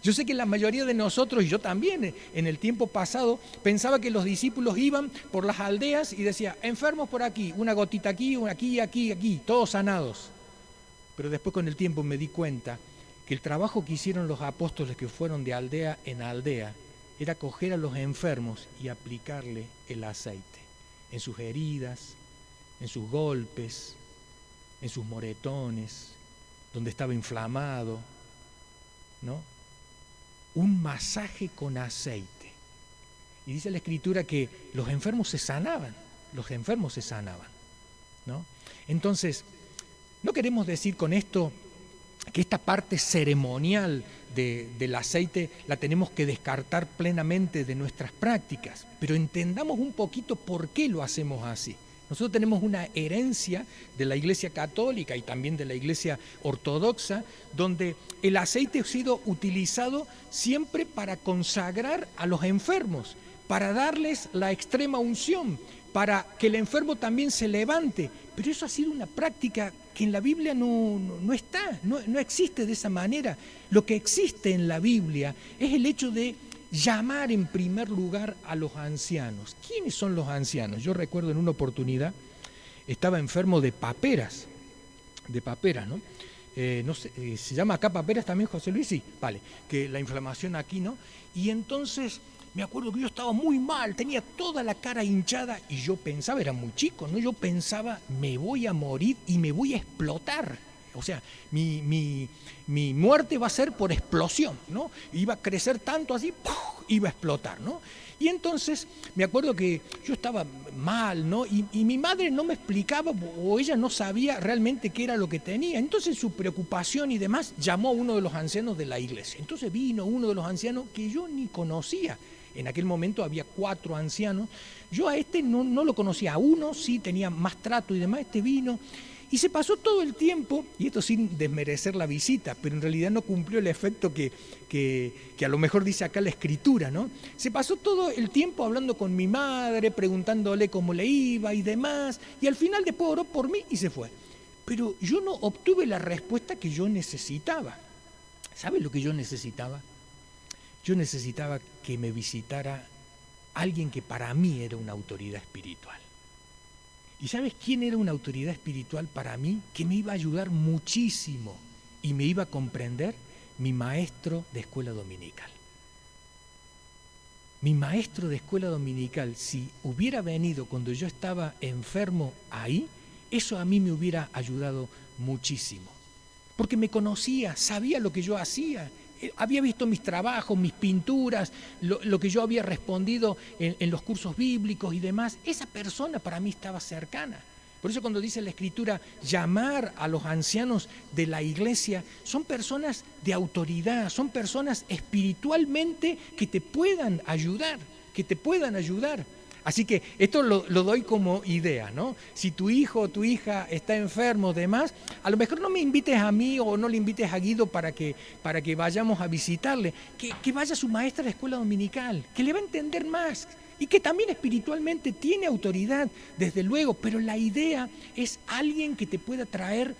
Speaker 1: Yo sé que la mayoría de nosotros, y yo también en el tiempo pasado, pensaba que los discípulos iban por las aldeas y decía, enfermos por aquí, una gotita aquí, una aquí, todos sanados. Pero después con el tiempo me di cuenta que el trabajo que hicieron los apóstoles que fueron de aldea en aldea era coger a los enfermos y aplicarle el aceite en sus heridas, en sus golpes, en sus moretones, donde estaba inflamado, ¿no? Un masaje con aceite. Y dice la Escritura que los enfermos se sanaban, ¿no? Entonces, no queremos decir con esto que esta parte ceremonial del aceite la tenemos que descartar plenamente de nuestras prácticas, pero entendamos un poquito por qué lo hacemos así. Nosotros tenemos una herencia de la Iglesia Católica y también de la Iglesia Ortodoxa, donde el aceite ha sido utilizado siempre para consagrar a los enfermos, para darles la extrema unción, para que el enfermo también se levante. Pero eso ha sido una práctica que en la Biblia no está, no existe de esa manera. Lo que existe en la Biblia es el hecho de llamar en primer lugar a los ancianos. ¿Quiénes son los ancianos? Yo recuerdo en una oportunidad, estaba enfermo de paperas, ¿no? No sé, ¿se llama acá paperas también, José Luis? Sí, vale, que la inflamación aquí, ¿no? Y entonces me acuerdo que yo estaba muy mal, tenía toda la cara hinchada y yo pensaba, era muy chico, ¿no? Yo pensaba, me voy a morir y me voy a explotar. O sea, mi muerte va a ser por explosión, ¿no? Iba a crecer tanto así, ¡puf!, iba a explotar, ¿no? Y entonces me acuerdo que yo estaba mal, ¿no? Y mi madre no me explicaba o ella no sabía realmente qué era lo que tenía. Entonces su preocupación y demás llamó a uno de los ancianos de la iglesia. Entonces vino uno de los ancianos que yo ni conocía. En aquel momento había 4 ancianos. Yo a este no lo conocía. A uno sí tenía más trato y demás. Este vino y se pasó todo el tiempo, y esto sin desmerecer la visita, pero en realidad no cumplió el efecto que a lo mejor dice acá la Escritura, ¿no? Se pasó todo el tiempo hablando con mi madre, preguntándole cómo le iba y demás, y al final después oró por mí y se fue. Pero yo no obtuve la respuesta que yo necesitaba. ¿Sabes lo que yo necesitaba? Yo necesitaba que me visitara alguien que para mí era una autoridad espiritual. ¿Y sabes quién era una autoridad espiritual para mí? Que me iba a ayudar muchísimo y me iba a comprender. Mi maestro de escuela dominical. Mi maestro de escuela dominical, si hubiera venido cuando yo estaba enfermo ahí, eso a mí me hubiera ayudado muchísimo. Porque me conocía, sabía lo que yo hacía. Había visto mis trabajos, mis pinturas, lo que yo había respondido en los cursos bíblicos y demás. Esa persona para mí estaba cercana. Por eso cuando dice la Escritura, llamar a los ancianos de la iglesia, son personas de autoridad, son personas espiritualmente que te puedan ayudar, Así que esto lo doy como idea, ¿no? Si tu hijo o tu hija está enfermo o demás, a lo mejor no me invites a mí o no le invites a Guido para que vayamos a visitarle, que vaya a su maestra de escuela dominical, que le va a entender más y que también espiritualmente tiene autoridad, desde luego, pero la idea es alguien que te pueda traer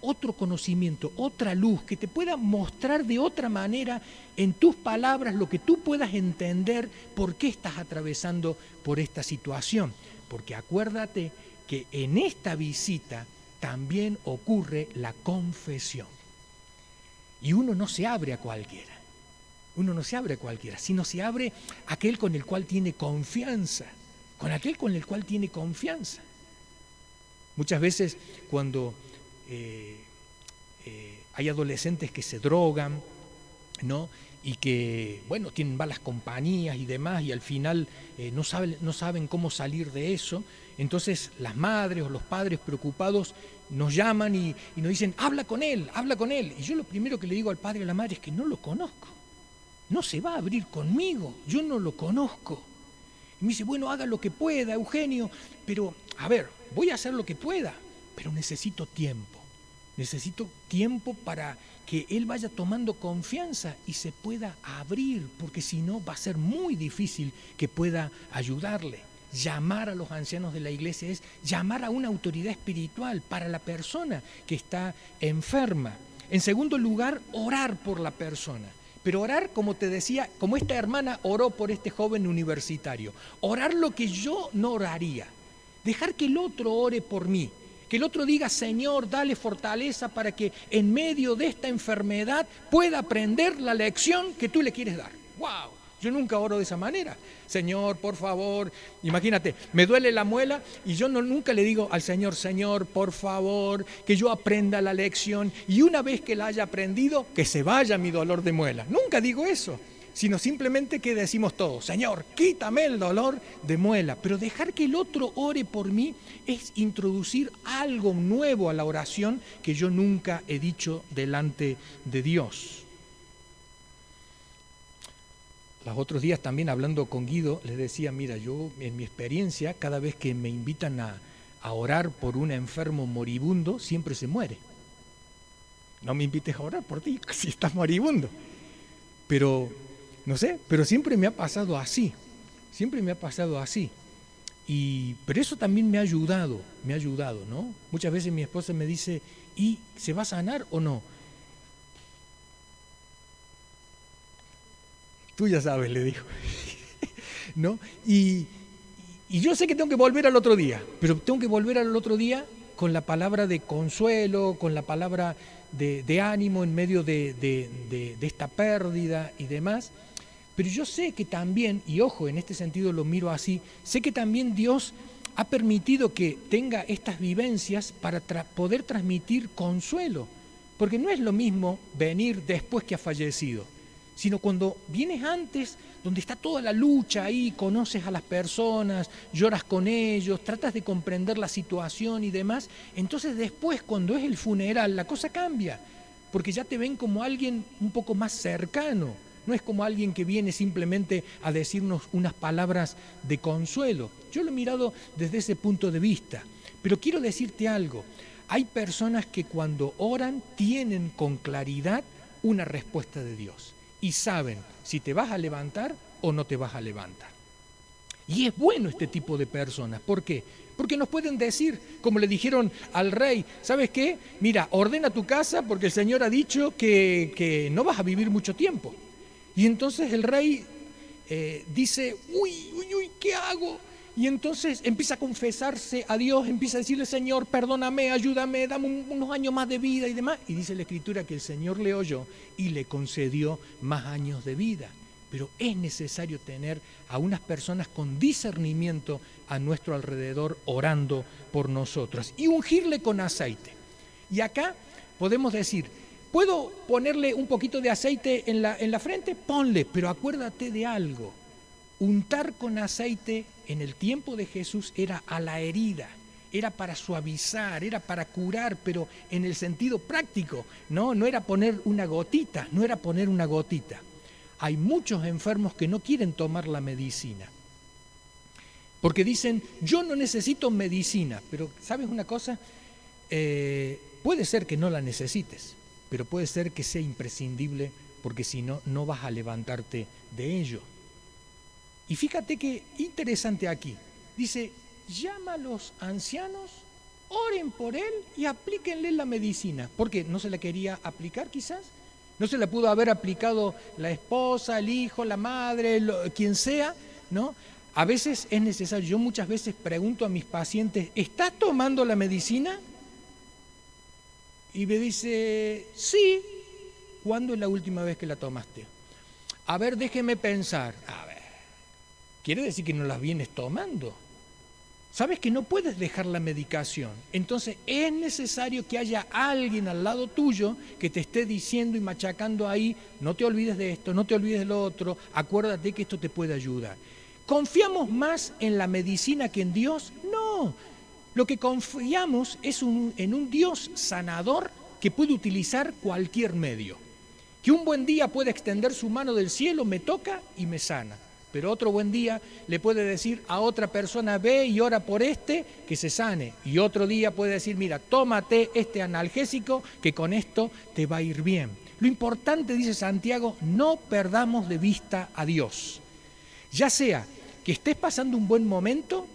Speaker 1: otro conocimiento, otra luz, que te pueda mostrar de otra manera en tus palabras lo que tú puedas entender por qué estás atravesando por esta situación. Porque acuérdate que en esta visita también ocurre la confesión. Y uno no se abre a cualquiera, sino se abre a aquel con el cual tiene confianza, Muchas veces cuando hay adolescentes que se drogan, ¿no? Y que, bueno, tienen malas compañías y demás, y al final no saben cómo salir de eso. Entonces las madres o los padres preocupados nos llaman y nos dicen, habla con él. Y yo lo primero que le digo al padre y a la madre es que no lo conozco. No se va a abrir conmigo, yo no lo conozco. Y me dice, bueno, haga lo que pueda, Eugenio, pero, a ver, voy a hacer lo que pueda. pero necesito tiempo. Necesito tiempo para que él vaya tomando confianza y se pueda abrir, porque si no va a ser muy difícil que pueda ayudarle. Llamar a los ancianos de la iglesia es llamar a una autoridad espiritual para la persona que está enferma. En segundo lugar, orar por la persona. Pero orar, como te decía, como esta hermana oró por este joven universitario. Orar lo que yo no oraría. Dejar que el otro ore por mí. Que el otro diga, Señor, dale fortaleza para que en medio de esta enfermedad pueda aprender la lección que tú le quieres dar. ¡Wow! Yo nunca oro de esa manera. Señor, por favor, imagínate, me duele la muela y yo nunca le digo al Señor, Señor, por favor, que yo aprenda la lección y una vez que la haya aprendido, que se vaya mi dolor de muela. Nunca digo eso, sino simplemente que decimos todos, Señor, quítame el dolor de muela. Pero dejar que el otro ore por mí es introducir algo nuevo a la oración que yo nunca he dicho delante de Dios. Los otros días también hablando con Guido, les decía, mira, yo en mi experiencia, cada vez que me invitan a orar por un enfermo moribundo, siempre se muere. No me invites a orar por ti, si estás moribundo. Pero, no sé, pero siempre me ha pasado así, pero eso también me ha ayudado, ¿no? Muchas veces mi esposa me dice, ¿y se va a sanar o no? Tú ya sabes, le dijo, ¿no? Y yo sé que tengo que volver al otro día, pero tengo que volver al otro día con la palabra de consuelo, con la palabra de ánimo en medio de esta pérdida y demás. Pero yo sé que también, y ojo, en este sentido lo miro así, sé que también Dios ha permitido que tenga estas vivencias para poder transmitir consuelo, porque no es lo mismo venir después que ha fallecido, sino cuando vienes antes, donde está toda la lucha ahí, conoces a las personas, lloras con ellos, tratas de comprender la situación y demás, entonces después cuando es el funeral la cosa cambia, porque ya te ven como alguien un poco más cercano, no es como alguien que viene simplemente a decirnos unas palabras de consuelo. Yo lo he mirado desde ese punto de vista, pero quiero decirte algo, hay personas que cuando oran tienen con claridad una respuesta de Dios. Y saben si te vas a levantar o no te vas a levantar. Y es bueno este tipo de personas. ¿Por qué? Porque nos pueden decir, como le dijeron al rey, ¿sabes qué? Mira, ordena tu casa porque el Señor ha dicho que no vas a vivir mucho tiempo. Y entonces el rey dice, uy, ¿qué hago? Y entonces empieza a confesarse a Dios, empieza a decirle, Señor, perdóname, ayúdame, dame unos años más de vida y demás. Y dice la Escritura que el Señor le oyó y le concedió más años de vida. Pero es necesario tener a unas personas con discernimiento a nuestro alrededor orando por nosotros y ungirle con aceite. Y acá podemos decir, ¿puedo ponerle un poquito de aceite en la frente? Ponle, pero acuérdate de algo. Untar con aceite en el tiempo de Jesús era a la herida, era para suavizar, era para curar, pero en el sentido práctico, no era poner una gotita, Hay muchos enfermos que no quieren tomar la medicina, porque dicen, yo no necesito medicina, pero ¿sabes una cosa? Puede ser que no la necesites, pero puede ser que sea imprescindible, porque si no, no vas a levantarte de ello. Y fíjate qué interesante aquí. Dice, llama a los ancianos, oren por él y aplíquenle la medicina. ¿Por qué? ¿No se la quería aplicar quizás? ¿No se la pudo haber aplicado la esposa, el hijo, la madre, quien sea? ¿No? A veces es necesario. Yo muchas veces pregunto a mis pacientes, ¿estás tomando la medicina? Y me dice, sí. ¿Cuándo es la última vez que la tomaste? A ver, déjeme pensar. A ver. Quiere decir que no las vienes tomando. Sabes que no puedes dejar la medicación. Entonces es necesario que haya alguien al lado tuyo que te esté diciendo y machacando ahí, no te olvides de esto, no te olvides de lo otro, acuérdate que esto te puede ayudar. ¿Confiamos más en la medicina que en Dios? No. Lo que confiamos es en un Dios sanador que puede utilizar cualquier medio. Que un buen día puede extender su mano del cielo, me toca y me sana. Pero otro buen día le puede decir a otra persona, ve y ora por este que se sane. Y otro día puede decir, mira, tómate este analgésico que con esto te va a ir bien. Lo importante, dice Santiago, no perdamos de vista a Dios. Ya sea que estés pasando un buen momento,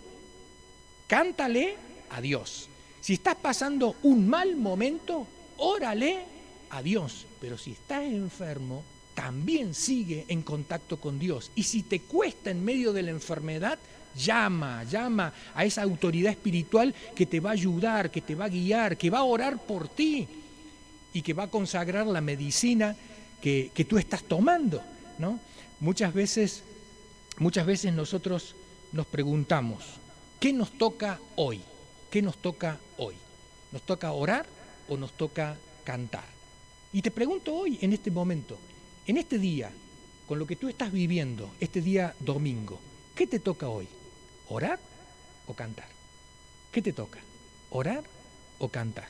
Speaker 1: cántale a Dios. Si estás pasando un mal momento, órale a Dios. Pero si estás enfermo, también sigue en contacto con Dios. Y si te cuesta en medio de la enfermedad, llama a esa autoridad espiritual que te va a ayudar, que te va a guiar, que va a orar por ti y que va a consagrar la medicina que tú estás tomando, ¿no? Muchas veces nosotros nos preguntamos, ¿qué nos toca hoy? ¿Qué nos toca hoy? ¿Nos toca orar o nos toca cantar? Y te pregunto hoy, en este momento, en este día, con lo que tú estás viviendo, este día domingo, ¿qué te toca hoy? ¿Orar o cantar? ¿Qué te toca? ¿Orar o cantar?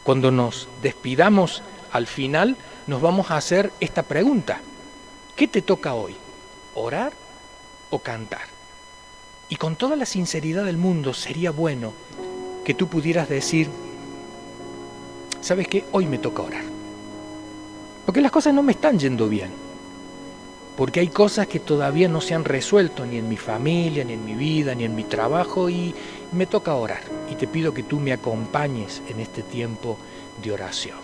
Speaker 1: Cuando nos despidamos al final, nos vamos a hacer esta pregunta. ¿Qué te toca hoy? ¿Orar o cantar? Y con toda la sinceridad del mundo sería bueno que tú pudieras decir, ¿sabes qué? Hoy me toca orar. Porque las cosas no me están yendo bien. Porque hay cosas que todavía no se han resuelto ni en mi familia, ni en mi vida, ni en mi trabajo y me toca orar. Y te pido que tú me acompañes en este tiempo de oración.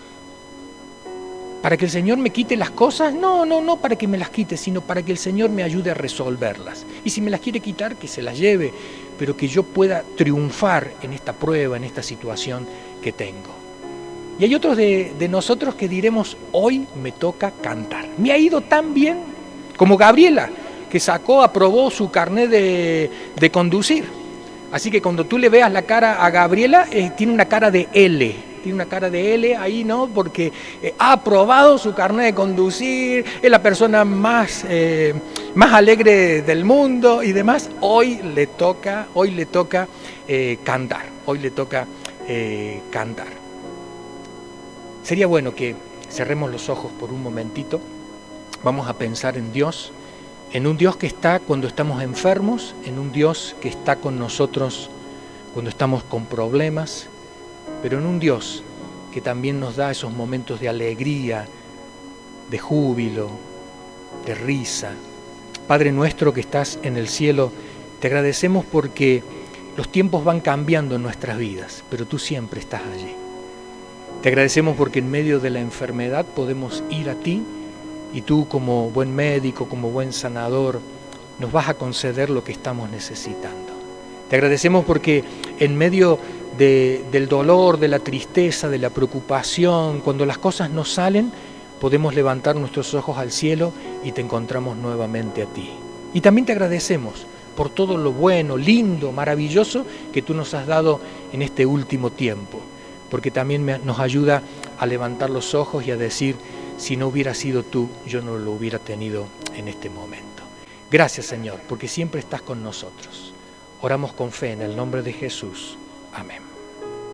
Speaker 1: ¿Para que el Señor me quite las cosas? No para que me las quite, sino para que el Señor me ayude a resolverlas. Y si me las quiere quitar, que se las lleve, pero que yo pueda triunfar en esta prueba, en esta situación que tengo. Y hay otros de nosotros que diremos, hoy me toca cantar. Me ha ido tan bien, como Gabriela, que aprobó su carnet de conducir. Así que cuando tú le veas la cara a Gabriela, tiene una cara de L. Tiene una cara de L ahí, ¿no? Porque ha aprobado su carnet de conducir, es la persona más alegre del mundo y demás. Hoy le toca cantar. Hoy le toca cantar. Sería bueno que cerremos los ojos por un momentito. Vamos a pensar en Dios, en un Dios que está cuando estamos enfermos, en un Dios que está con nosotros cuando estamos con problemas, pero en un Dios que también nos da esos momentos de alegría, de júbilo, de risa. Padre nuestro que estás en el cielo, te agradecemos porque los tiempos van cambiando en nuestras vidas, pero tú siempre estás allí. Te agradecemos porque en medio de la enfermedad podemos ir a ti y tú como buen médico, como buen sanador, nos vas a conceder lo que estamos necesitando. Te agradecemos porque en medio del dolor, de la tristeza, de la preocupación, cuando las cosas no salen, podemos levantar nuestros ojos al cielo y te encontramos nuevamente a ti. Y también te agradecemos por todo lo bueno, lindo, maravilloso que tú nos has dado en este último tiempo, porque también nos ayuda a levantar los ojos y a decir, si no hubiera sido tú, yo no lo hubiera tenido en este momento. Gracias, Señor, porque siempre estás con nosotros. Oramos con fe en el nombre de Jesús. Amén.